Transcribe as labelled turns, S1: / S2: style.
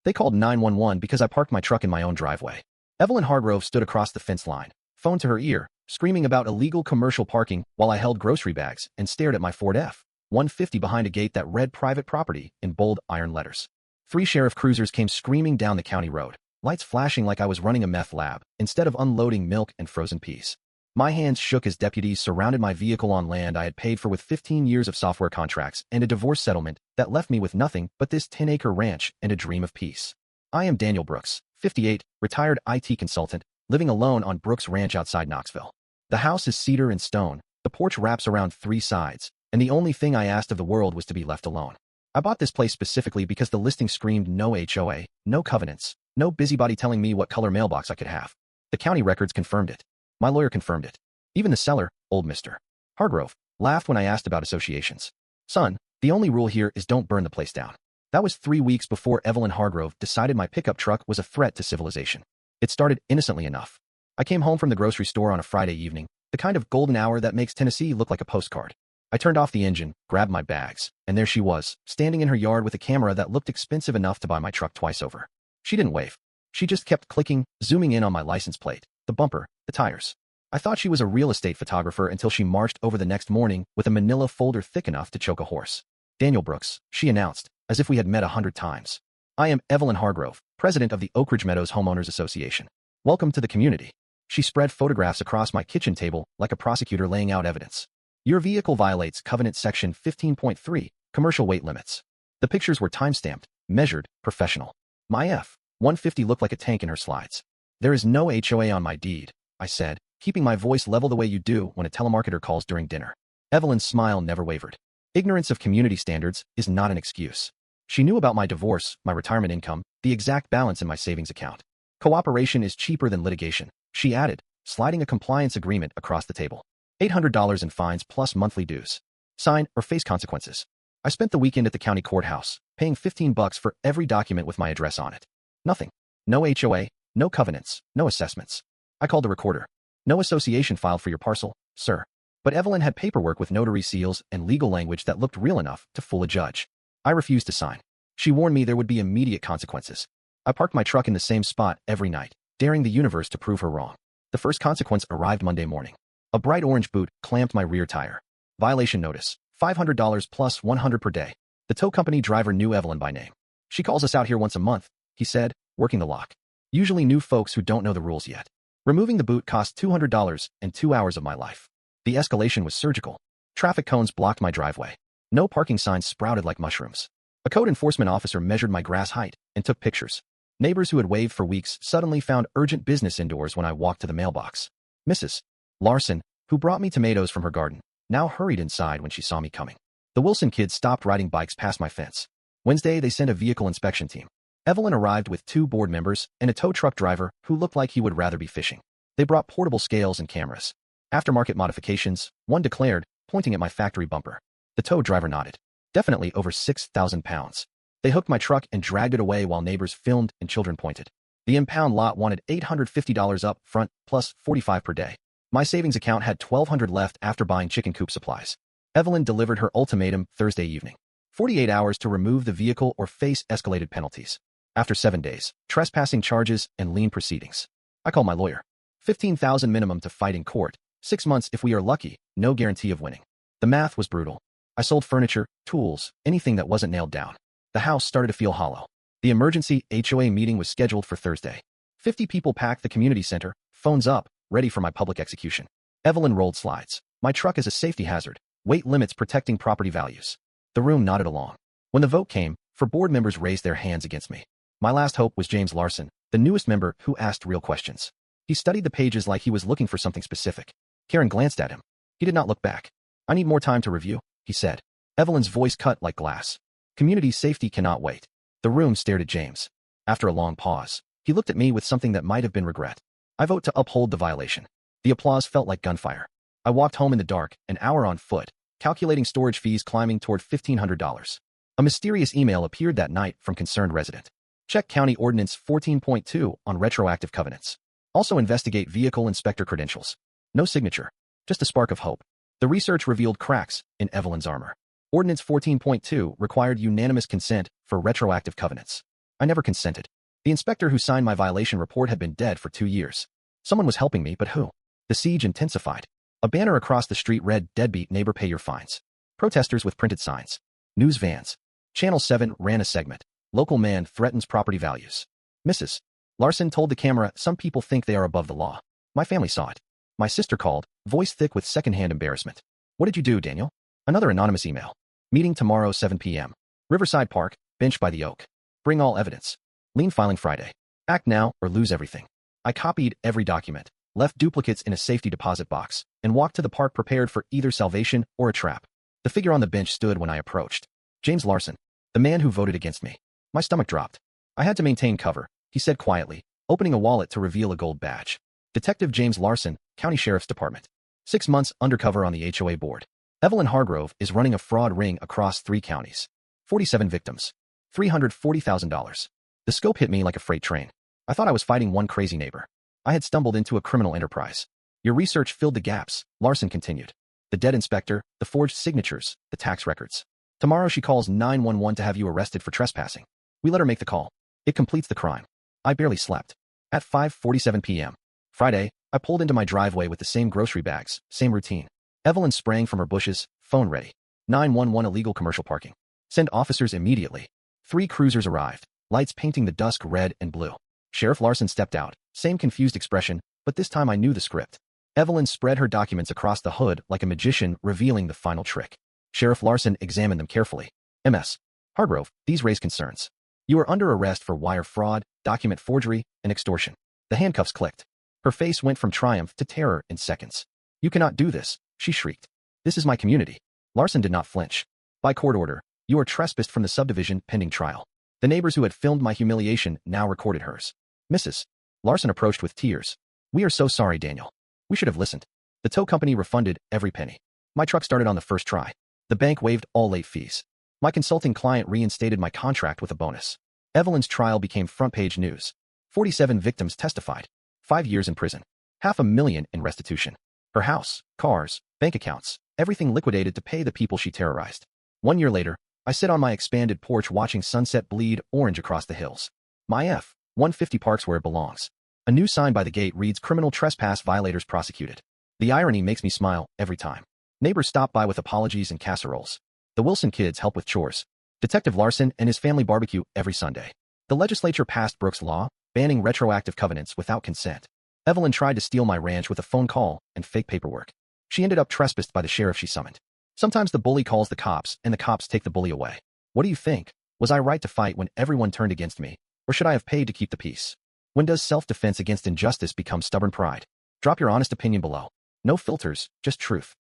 S1: They called 911 because I parked my truck in my own driveway. Evelyn Hargrove stood across the fence line, phone to her ear, screaming about illegal commercial parking while I held grocery bags and stared at my Ford F-150 behind a gate that read private property in bold iron letters. 3 sheriff cruisers came screaming down the county road, lights flashing like I was running a meth lab instead of unloading milk and frozen peas. My hands shook as deputies surrounded my vehicle on land I had paid for with 15 years of software contracts and a divorce settlement that left me with nothing but this 10-acre ranch and a dream of peace. I am Daniel Brooks, 58, retired IT consultant, living alone on Brooks Ranch outside Knoxville. The house is cedar and stone, the porch wraps around 3 sides, and the only thing I asked of the world was to be left alone. I bought this place specifically because the listing screamed no HOA, no covenants, no busybody telling me what color mailbox I could have. The county records confirmed it. My lawyer confirmed it. Even the seller, old Mr. Hargrove, laughed when I asked about associations. Son, the only rule here is don't burn the place down. That was 3 weeks before Evelyn Hargrove decided my pickup truck was a threat to civilization. It started innocently enough. I came home from the grocery store on a Friday evening, the kind of golden hour that makes Tennessee look like a postcard. I turned off the engine, grabbed my bags, and there she was, standing in her yard with a camera that looked expensive enough to buy my truck twice over. She didn't wave. She just kept clicking, zooming in on my license plate, the bumper, the tires. I thought she was a real estate photographer until she marched over the next morning with a manila folder thick enough to choke a horse. Daniel Brooks, she announced, as if we had met 100 times. I am Evelyn Hargrove, president of the Oak Ridge Meadows Homeowners Association. Welcome to the community. She spread photographs across my kitchen table like a prosecutor laying out evidence. Your vehicle violates Covenant Section 15.3, commercial weight limits. The pictures were time-stamped, measured, professional. My F-150 looked like a tank in her slides. There is no HOA on my deed, I said, keeping my voice level the way you do when a telemarketer calls during dinner. Evelyn's smile never wavered. Ignorance of community standards is not an excuse. She knew about my divorce, my retirement income, the exact balance in my savings account. Cooperation is cheaper than litigation, she added, sliding a compliance agreement across the table. $800 in fines plus monthly dues. Sign or face consequences. I spent the weekend at the county courthouse, paying $15 for every document with my address on it. Nothing. No HOA, no covenants, no assessments. I called the recorder. No association filed for your parcel, sir. But Evelyn had paperwork with notary seals and legal language that looked real enough to fool a judge. I refused to sign. She warned me there would be immediate consequences. I parked my truck in the same spot every night, daring the universe to prove her wrong. The first consequence arrived Monday morning. A bright orange boot clamped my rear tire. Violation notice, $500 plus $100 per day. The tow company driver knew Evelyn by name. She calls us out here once a month, he said, working the lock. Usually new folks who don't know the rules yet. Removing the boot cost $200 and 2 hours of my life. The escalation was surgical. Traffic cones blocked my driveway. No parking signs sprouted like mushrooms. A code enforcement officer measured my grass height and took pictures. Neighbors who had waved for weeks suddenly found urgent business indoors when I walked to the mailbox. Mrs. Larson, who brought me tomatoes from her garden, now hurried inside when she saw me coming. The Wilson kids stopped riding bikes past my fence. Wednesday, they sent a vehicle inspection team. Evelyn arrived with 2 board members and a tow truck driver who looked like he would rather be fishing. They brought portable scales and cameras. Aftermarket modifications, one declared, pointing at my factory bumper. The tow driver nodded. Definitely over 6,000 pounds. They hooked my truck and dragged it away while neighbors filmed and children pointed. The impound lot wanted $850 up front plus $45 per day. My savings account had $1,200 left after buying chicken coop supplies. Evelyn delivered her ultimatum Thursday evening. 48 hours to remove the vehicle or face escalated penalties. After 7 days, trespassing charges and lien proceedings. I called my lawyer. $15,000 minimum to fight in court. 6 months if we are lucky, no guarantee of winning. The math was brutal. I sold furniture, tools, anything that wasn't nailed down. The house started to feel hollow. The emergency HOA meeting was scheduled for Thursday. 50 people packed the community center, phones up, ready for my public execution. Evelyn rolled slides. My truck is a safety hazard. Weight limits protecting property values. The room nodded along. When the vote came, 4 board members raised their hands against me. My last hope was James Larson, the newest member who asked real questions. He studied the pages like he was looking for something specific. Karen glanced at him. He did not look back. I need more time to review, he said. Evelyn's voice cut like glass. Community safety cannot wait. The room stared at James. After a long pause, he looked at me with something that might have been regret. I vote to uphold the violation. The applause felt like gunfire. I walked home in the dark, an hour on foot, calculating storage fees climbing toward $1,500. A mysterious email appeared that night from concerned resident. Check County Ordinance 14.2 on retroactive covenants. Also investigate vehicle inspector credentials. No signature. Just a spark of hope. The research revealed cracks in Evelyn's armor. Ordinance 14.2 required unanimous consent for retroactive covenants. I never consented. The inspector who signed my violation report had been dead for 2 years. Someone was helping me, but who? The siege intensified. A banner across the street read, "Deadbeat neighbor, pay your fines." Protesters with printed signs. News vans. Channel 7 ran a segment. Local man threatens property values. Mrs. Larson told the camera, "Some people think they are above the law." My family saw it. My sister called, voice thick with secondhand embarrassment. "What did you do, Daniel?" Another anonymous email. "Meeting tomorrow, 7 p.m. Riverside Park, bench by the oak. Bring all evidence. Lien filing Friday. Act now or lose everything." I copied every document, left duplicates in a safety deposit box, and walked to the park prepared for either salvation or a trap. The figure on the bench stood when I approached. James Larson, the man who voted against me. My stomach dropped. "I had to maintain cover," he said quietly, opening a wallet to reveal a gold badge. "Detective James Larson, County Sheriff's Department. 6 months undercover on the HOA board. Evelyn Hargrove is running a fraud ring across 3 counties. 47 victims. $340,000. The scope hit me like a freight train. I thought I was fighting one crazy neighbor. I had stumbled into a criminal enterprise. Your research filled the gaps," Larson continued. "The dead inspector, the forged signatures, the tax records. Tomorrow she calls 911 to have you arrested for trespassing. We let her make the call. It completes the crime." I barely slept. At 5:47 p.m. Friday, I pulled into my driveway with the same grocery bags, same routine. Evelyn sprang from her bushes, phone ready. 911 illegal commercial parking. Send officers immediately. 3 cruisers arrived, lights painting the dusk red and blue. Sheriff Larson stepped out, same confused expression, but this time I knew the script. Evelyn spread her documents across the hood like a magician revealing the final trick. Sheriff Larson examined them carefully. "Ms. Hargrove, these raise concerns. You are under arrest for wire fraud, document forgery, and extortion." The handcuffs clicked. Her face went from triumph to terror in seconds. "You cannot do this," she shrieked. "This is my community." Larson did not flinch. "By court order, you are trespassed from the subdivision pending trial." The neighbors who had filmed my humiliation now recorded hers. "Mrs. Larson approached with tears. "We are so sorry, Daniel. We should have listened." The tow company refunded every penny. My truck started on the first try. The bank waived all late fees. My consulting client reinstated my contract with a bonus. Evelyn's trial became front-page news. 47 victims testified. 5 years in prison. $500,000 in restitution. Her house, cars, bank accounts, everything liquidated to pay the people she terrorized. 1 year later, I sit on my expanded porch watching sunset bleed orange across the hills. My F-150 parks where it belongs. A new sign by the gate reads, "Criminal trespass violators prosecuted." The irony makes me smile every time. Neighbors stop by with apologies and casseroles. The Wilson kids help with chores. Detective Larson and his family barbecue every Sunday. The legislature passed Brooks' law, banning retroactive covenants without consent. Evelyn tried to steal my ranch with a phone call and fake paperwork. She ended up trespassed by the sheriff she summoned. Sometimes the bully calls the cops and the cops take the bully away. What do you think? Was I right to fight when everyone turned against me? Or should I have paid to keep the peace? When does self-defense against injustice become stubborn pride? Drop your honest opinion below. No filters, just truth.